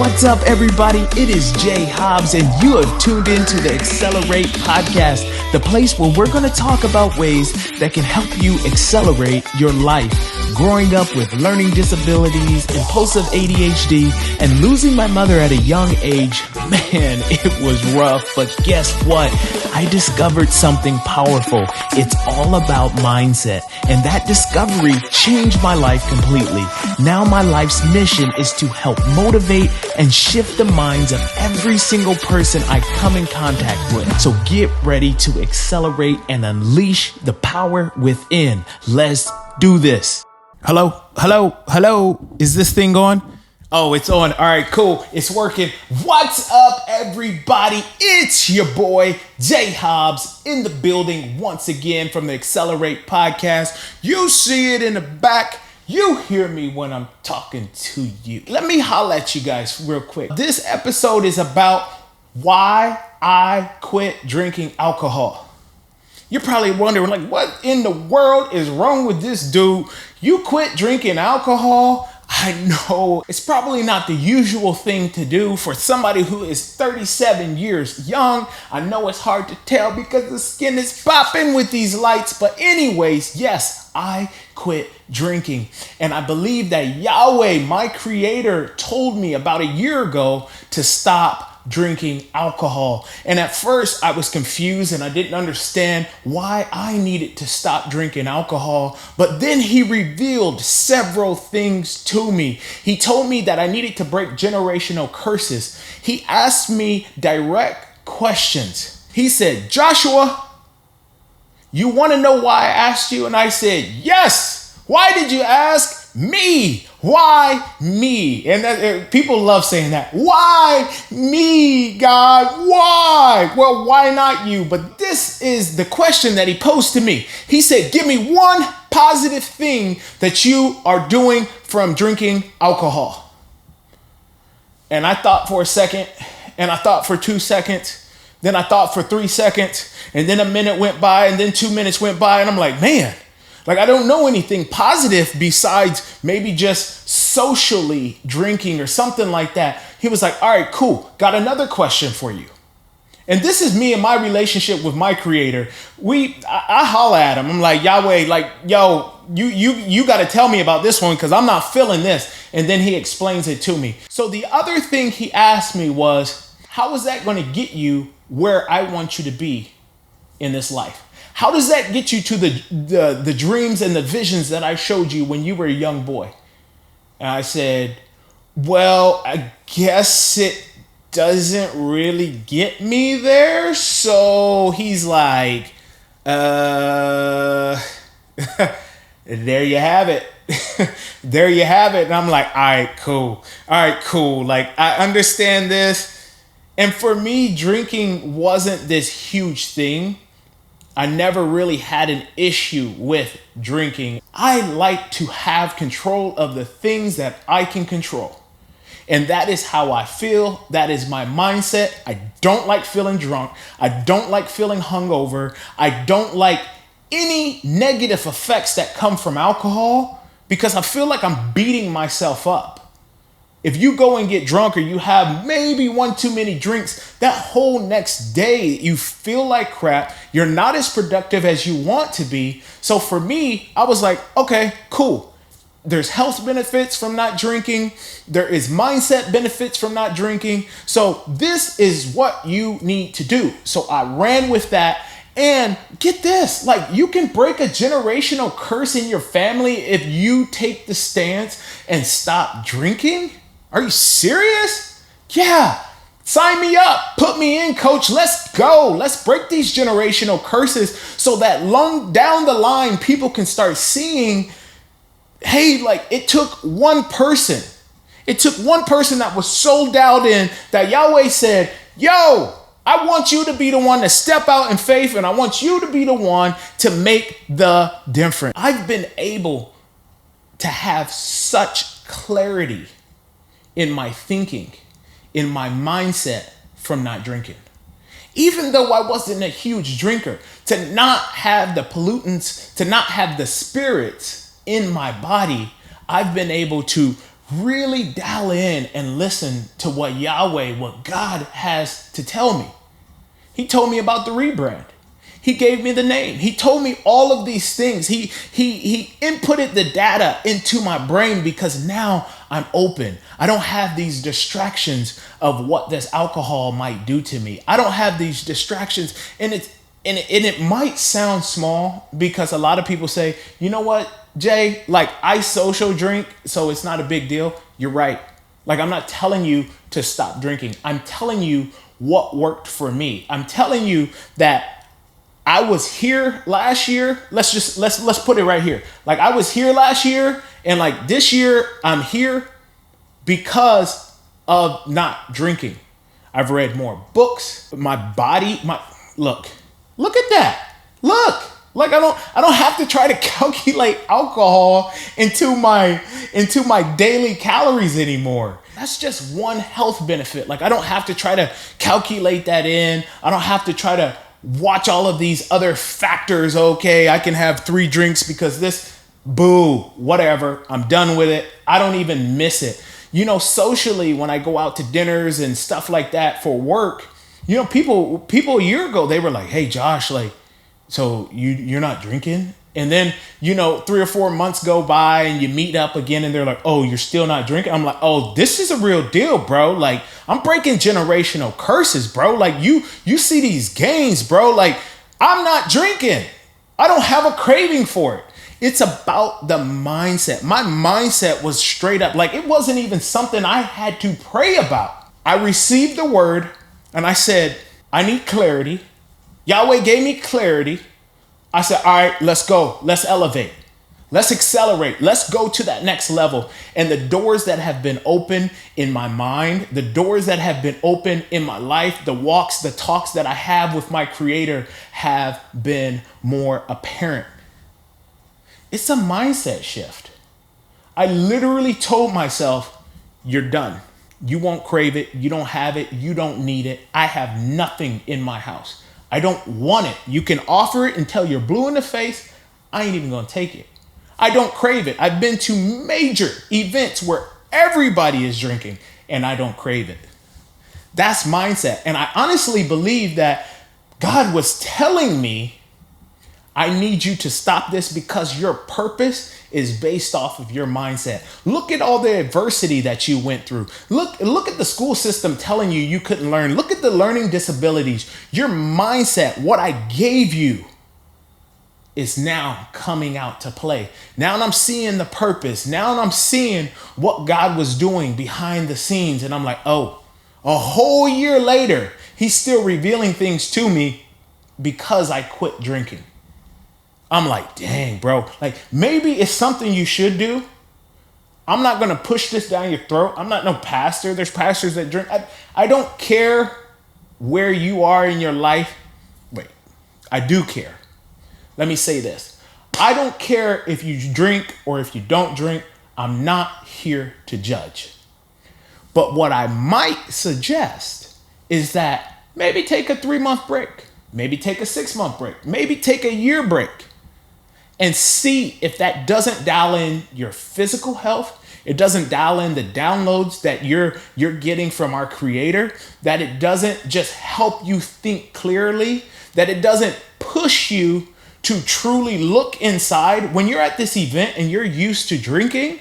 What's up, everybody? It is Jay Hobbs, and you have tuned into the Accelerate podcast, the place where we're going to talk about ways that can help you accelerate your life. Growing up with learning disabilities, impulsive ADHD, and losing my mother at a young age, man, it was rough. But guess what? I discovered something powerful. It's all about mindset. And that discovery changed my life completely. Now my life's mission is to help motivate and shift the minds of every single person I come in contact with. So get ready to accelerate and unleash the power within. Let's do this. Hello. Is this thing on? Oh, it's on. All right, cool. It's working. What's up, everybody? It's your boy, Jay Hobbs, in the building once again from the Accelerate podcast. You see it in the back. You hear me when I'm talking to you. Let me holler at you guys real quick. This episode is about why I quit drinking alcohol. You're probably wondering, like, what in the world is wrong with this dude? You quit drinking alcohol? I know it's probably not the usual thing to do for somebody who is 37 years young. I know it's hard to tell because the skin is popping with these lights. But anyways, yes, I quit drinking. And I believe that Yahweh, my creator, told me about a year ago to stop drinking alcohol. And at first I was confused and I didn't understand why I needed to stop drinking alcohol. But then he revealed several things to me. He told me that I needed to break generational curses. He asked me direct questions. He said, Joshua, you want to know why I asked you? And I said, yes. Why did you ask me? Why me? And people love saying that. Why me, God? Why? Well, why not you? But this is the question that he posed to me. He said, give me one positive thing that you are doing from drinking alcohol. And I thought for a second, and I thought for 2 seconds, then I thought for 3 seconds, and then a minute went by, and then 2 minutes went by, and I'm like, man, like, I don't know anything positive besides maybe just socially drinking or something like that. He was like, all right, cool. Got another question for you. And this is me and my relationship with my creator. I holler at him. I'm like, Yahweh, like, yo, you got to tell me about this one because I'm not feeling this. And then he explains it to me. So the other thing he asked me was, how is that going to get you where I want you to be in this life? How does that get you to the dreams and the visions that I showed you when you were a young boy? And I said, well, I guess it doesn't really get me there. So he's like, there you have it. There you have it. And I'm like, all right, cool. Like, I understand this. And for me, drinking wasn't this huge thing. I never really had an issue with drinking. I like to have control of the things that I can control. And that is how I feel. That is my mindset. I don't like feeling drunk. I don't like feeling hungover. I don't like any negative effects that come from alcohol because I feel like I'm beating myself up. If you go and get drunk or you have maybe one too many drinks, that whole next day you feel like crap. You're not as productive as you want to be. So for me, I was like, okay, cool. There's health benefits from not drinking. There is mindset benefits from not drinking. So this is what you need to do. So I ran with that. And get this, like, you can break a generational curse in your family if you take the stance and stop drinking. Are you serious? Yeah. Sign me up. Put me in, coach. Let's go. Let's break these generational curses so that long down the line, people can start seeing, hey, like, it took one person. It took one person that was so dialed in that Yahweh said, yo, I want you to be the one to step out in faith, and I want you to be the one to make the difference. I've been able to have such clarity in my thinking, in my mindset from not drinking. Even though I wasn't a huge drinker, to not have the pollutants, to not have the spirits in my body, I've been able to really dial in and listen to what Yahweh, what God has to tell me. He told me about the rebrand. He gave me the name. He told me all of these things. He inputted the data into my brain because now I'm open. I don't have these distractions of what this alcohol might do to me. I don't have these distractions. And it might sound small because a lot of people say, you know what, Jay, like I social drink, so it's not a big deal. You're right. Like I'm not telling you to stop drinking. I'm telling you what worked for me. I'm telling you that I was here last year. Let's put it right here. Like I was here last year, and like this year I'm here because of not drinking. I've read more books. My body, look at that. Look. Like I don't have to try to calculate alcohol into my daily calories anymore. That's just one health benefit. Like I don't have to try to calculate that in. I don't have to try to watch all of these other factors. Okay, I can have 3 drinks because this, whatever. I'm done with it. I don't even miss it. You know, socially, when I go out to dinners and stuff like that for work, you know, people a year ago, they were like, hey, Josh, like, so you're not drinking? And then, you know, 3 or 4 months go by and you meet up again and they're like, oh, you're still not drinking? I'm like, oh, this is a real deal, bro. Like I'm breaking generational curses, bro. Like you see these gains, bro. Like I'm not drinking. I don't have a craving for it. It's about the mindset. My mindset was straight up. Like it wasn't even something I had to pray about. I received the word and I said, I need clarity. Yahweh gave me clarity. I said, all right, let's go. Let's elevate. Let's accelerate. Let's go to that next level. And the doors that have been open in my mind, the doors that have been open in my life, the walks, the talks that I have with my Creator have been more apparent. It's a mindset shift. I literally told myself, you're done. You won't crave it. You don't have it. You don't need it. I have nothing in my house. I don't want it. You can offer it until you're blue in the face. I ain't even going to take it. I don't crave it. I've been to major events where everybody is drinking and I don't crave it. That's mindset. And I honestly believe that God was telling me, I need you to stop this because your purpose is based off of your mindset. Look at all the adversity that you went through. Look at the school system telling you couldn't learn. Look at the learning disabilities. Your mindset, what I gave you, is now coming out to play. Now I'm seeing the purpose. Now I'm seeing what God was doing behind the scenes. And I'm like, oh, a whole year later, he's still revealing things to me because I quit drinking. I'm like, dang, bro, like maybe it's something you should do. I'm not going to push this down your throat. I'm not no pastor. There's pastors that drink. I don't care where you are in your life. Wait, I do care. Let me say this. I don't care if you drink or if you don't drink. I'm not here to judge. But what I might suggest is that maybe take a 3-month break. Maybe take a 6-month break. Maybe take a year break. And see if that doesn't dial in your physical health. It doesn't dial in the downloads that you're getting from our Creator. That it doesn't just help you think clearly. That it doesn't push you to truly look inside. When you're at this event and you're used to drinking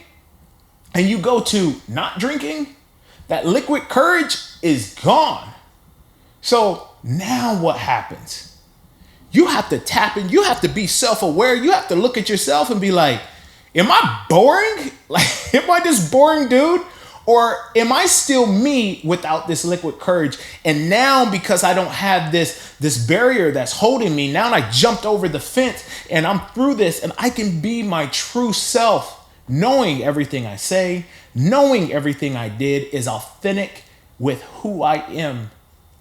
and you go to not drinking, that liquid courage is gone. So now what happens? You have to tap in. You have to be self-aware. You have to look at yourself and be like, am I boring? Like, am I this boring dude? Or am I still me without this liquid courage? And now because I don't have this barrier that's holding me, now I jumped over the fence and I'm through this and I can be my true self, knowing everything I say, knowing everything I did is authentic with who I am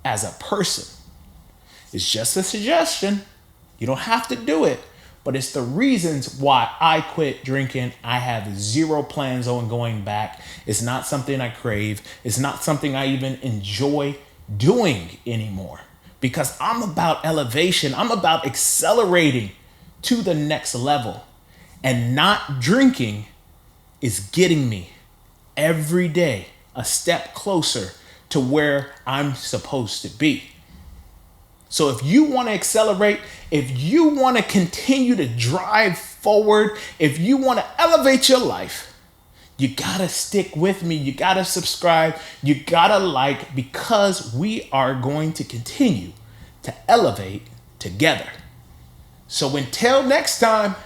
as a person. It's just a suggestion. You don't have to do it, but it's the reasons why I quit drinking. I have 0 plans on going back. It's not something I crave. It's not something I even enjoy doing anymore because I'm about elevation. I'm about accelerating to the next level, and not drinking is getting me every day a step closer to where I'm supposed to be. So if you want to accelerate, if you want to continue to drive forward, if you want to elevate your life, you got to stick with me. You got to subscribe. You got to like, because we are going to continue to elevate together. So until next time,